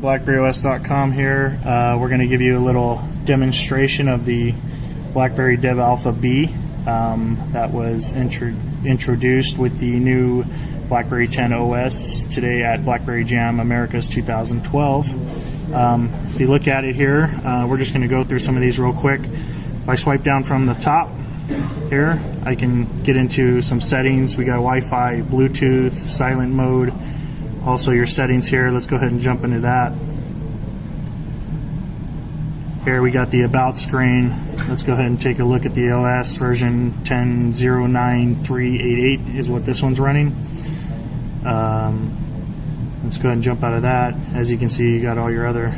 BlackberryOS.com here. We're going to give you a little demonstration of the BlackBerry Dev Alpha B that was introduced with the new BlackBerry 10 OS today at BlackBerry Jam Americas 2012. If you look at it here, we're just going to go through some of these real quick. If I swipe down from the top here, I can get into some settings. We got Wi-Fi, Bluetooth, silent mode, also your settings here. Let's go ahead and jump into that. Here we got the About screen. Let's go ahead and take a look at the OS. Version 10.09388 is what this one's running. Let's go ahead and jump out of that. As you can see, you got all your other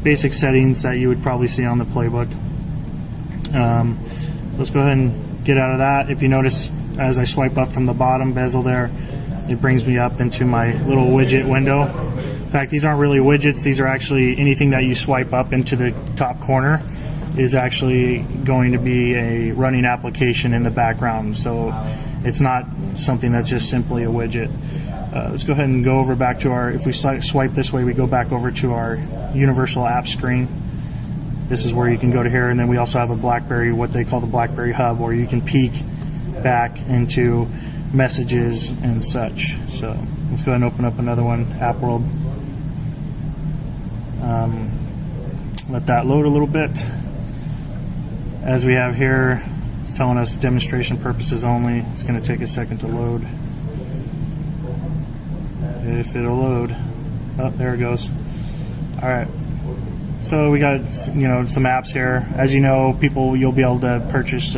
basic settings that you would probably see on the playbook. Let's go ahead and get out of that. If you notice, as I swipe up from the bottom bezel there, it brings me up into my little widget window. In fact, these aren't really widgets. These are actually anything that you swipe up into the top corner is actually going to be a running application in the background. So it's not something that's just simply a widget. Let's go ahead and go over back to our, if we swipe this way, we go back over to our universal app screen. This is where you can go to here, and then we also have a BlackBerry, what they call the BlackBerry Hub, where you can peek back into messages and such. So let's go ahead and open up another one, App World. Let that load a little bit. As we have here, it's telling us demonstration purposes only. It's going to take a second to load. If it'll load. Oh, there it goes. All right. So we got, some apps here. As you know, you'll be able to purchase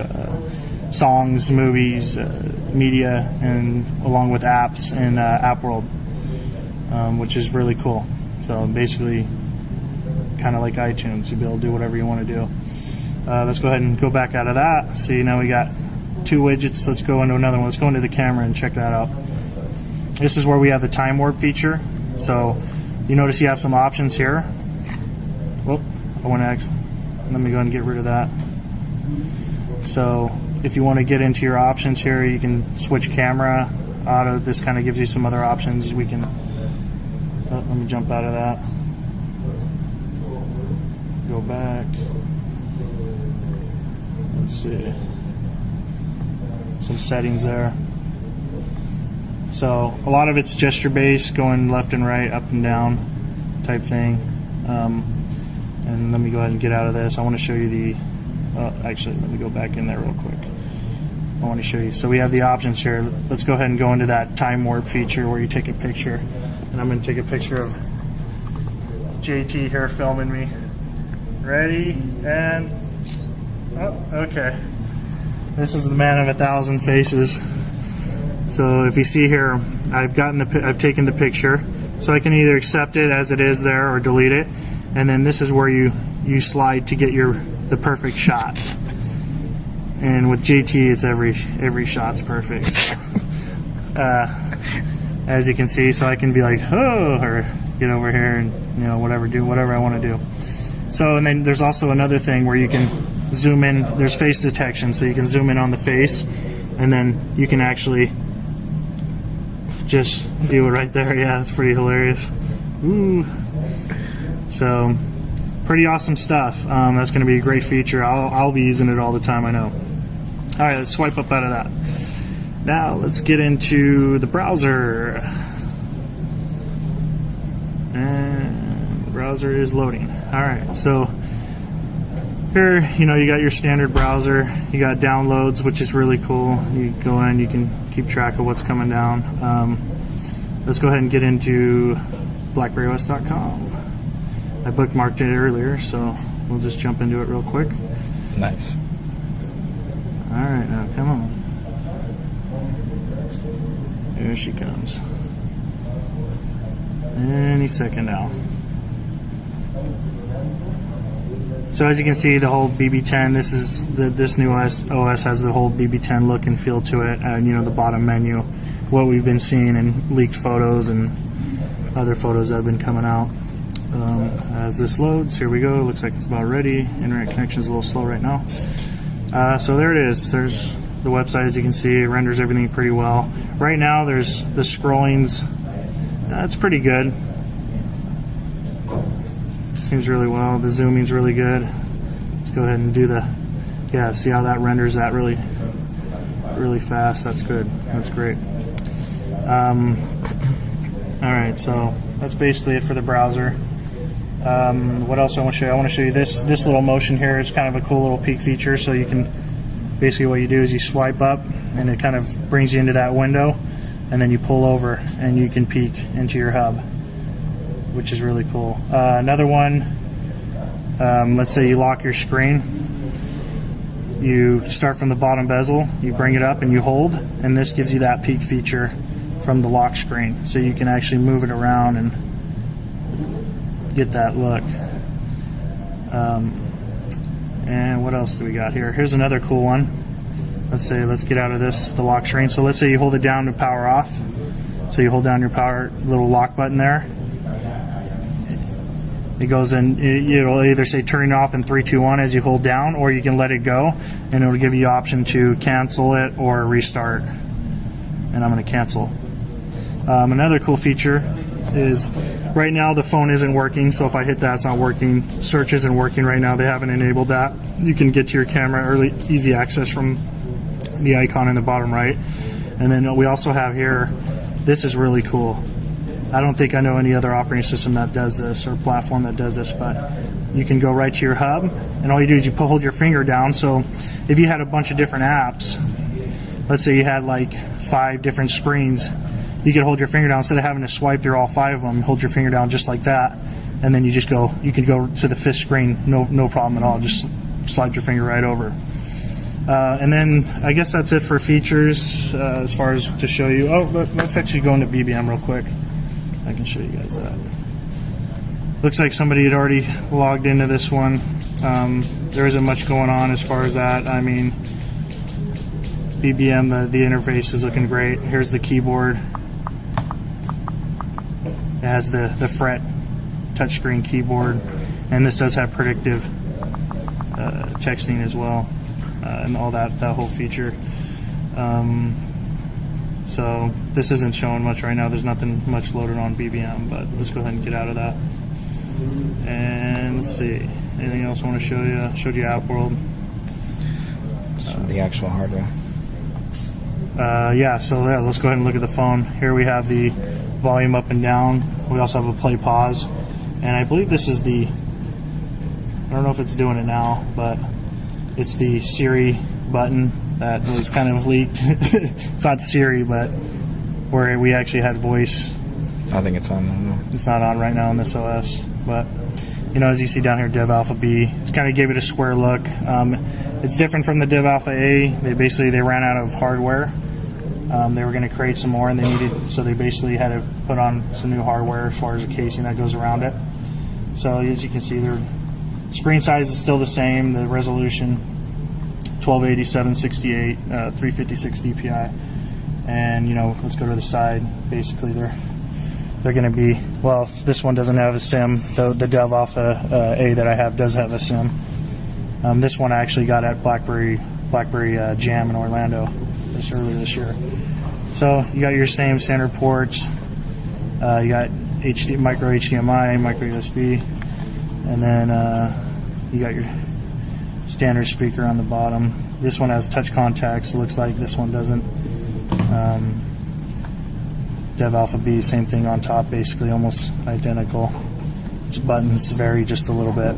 songs, movies, media, and along with apps in App World, which is really cool. So basically, kind of like iTunes, you'll be able to do whatever you want to do. Let's go ahead and go back out of that. See, now we got two widgets. Let's go into another one. Let's go into the camera and check that out. This is where we have the time warp feature. So you notice you have some options here. Well, let me go ahead and get rid of that. So if you want to get into your options here, you can switch camera, auto. This kind of gives you some other options. We can, let me jump out of that. Go back. Let's see. Some settings there. So a lot of it's gesture based, going left and right, up and down type thing. And let me go ahead and get out of this. I want to show you the, actually, let me go back in there real quick. I want to show you. So we have the options here. Let's go ahead and go into that time warp feature where you take a picture. And I'm going to take a picture of JT here filming me. Ready? And, oh, okay. This is the man of 1,000 faces. So if you see here, I've taken the picture. So I can either accept it as it is there or delete it. And then this is where you slide to get the perfect shot. And with JT, it's every shot's perfect. So, as you can see, so I can be like, oh, or get over here and do whatever I want to do. So, and then there's also another thing where you can zoom in. There's face detection, so you can zoom in on the face, and then you can actually just do it right there. Yeah, that's pretty hilarious. Ooh. So, pretty awesome stuff. That's going to be a great feature. I'll be using it all the time, I know. All right, let's swipe up out of that. Now, let's get into the browser. And the browser is loading. All right, so here, you got your standard browser. You got downloads, which is really cool. You go in, you can keep track of what's coming down. Let's go ahead and get into BlackberryOS.com. I bookmarked it earlier, so we'll just jump into it real quick. Nice. All right, now come on. Here she comes. Any second now. So as you can see, the whole BB10. This new OS has the whole BB10 look and feel to it. The bottom menu, what we've been seeing in leaked photos and other photos that have been coming out. As this loads, here we go. Looks like it's about ready. Internet connection is a little slow right now. So there it is. There's the website, as you can see. It renders everything pretty well. Right now, there's the scrollings. That's pretty good. seems really well. The zooming's really good. Let's go ahead and do the, yeah, see how that renders that really fast. That's good. That's great. Alright, so that's basically it for the browser. What else I want to show you? I want to show you this little motion here. It's kind of a cool little peek feature. So you can, basically what you do is you swipe up and it kind of brings you into that window, and then you pull over and you can peek into your hub, which is really cool. Another one, let's say you lock your screen. You start from the bottom bezel, you bring it up and you hold, and this gives you that peek feature from the lock screen, so you can actually move it around and get that look. And what else do we got here? Here's another cool one. Let's get out of the lock screen. So let's say you hold it down to power off. So you hold down your power little lock button there. It goes in, it'll either say turning off in 3, 2, 1 as you hold down, or you can let it go and it'll give you the option to cancel it or restart. And I'm going to cancel. Another cool feature is right now the phone isn't working, so if I hit that, it's not working. Search isn't working right now. They haven't enabled that. You can get to your camera early, easy access from the icon in the bottom right. And then we also have here, this is really cool. I don't think I know any other operating system that does this or platform that does this, but you can go right to your hub, and all you do is you hold your finger down. So if you had a bunch of different apps, let's say you had like 5 different screens, you could hold your finger down instead of having to swipe through all 5 of them. Hold your finger down just like that, and then you just go. You can go to the 5th screen, no problem at all. Just slide your finger right over. And then I guess that's it for features as far as to show you. Oh, let's actually go into BBM real quick. I can show you guys that. Looks like somebody had already logged into this one. There isn't much going on as far as that. I mean, BBM, the interface is looking great. Here's the keyboard. It has the fret touchscreen keyboard, and this does have predictive texting as well, and all that whole feature. So this isn't showing much right now. There's nothing much loaded on BBM, but let's go ahead and get out of that. And let's see, anything else I want to show you? I showed you App World. The actual hardware. Yeah, so let's go ahead and look at the phone. Here we have the volume up and down. We also have a play pause, and I believe this is the, I don't know if it's doing it now, but it's the Siri button that was kind of leaked. It's not Siri, but where we actually had voice. I think it's on right now. It's not on right now in this OS, but you know, as you see down here, Dev Alpha B, it's kind of gave it a square look. It's different from the Dev Alpha A. They ran out of hardware. They were going to create some more, and so they basically had to put on some new hardware as far as the casing that goes around it. So as you can see, their screen size is still the same. The resolution, 1280, 768, 356 DPI, and you know, let's go to the side. Basically, they're going to be, well, this one doesn't have a SIM. The Dev Alpha A that I have does have a SIM. This one I actually got at BlackBerry Jam in Orlando earlier this year. So you got your same standard ports. You got micro HDMI, micro USB, and then you got your standard speaker on the bottom. This one has touch contacts. It looks like this one doesn't. Dev Alpha B, same thing on top, basically almost identical. Just buttons vary just a little bit,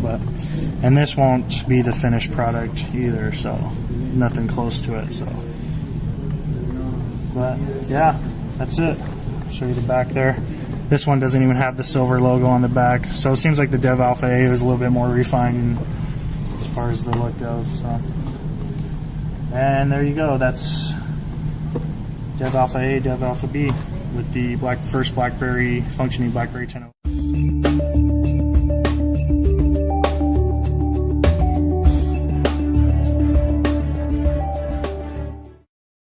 and this won't be the finished product either, so nothing close to it. So, but yeah, that's it. I'll show you the back there. This one doesn't even have the silver logo on the back, so it seems like the Dev Alpha A was a little bit more refined as far as the look goes. So, and there you go. That's Dev Alpha A, Dev Alpha B, with the first functioning BlackBerry 10.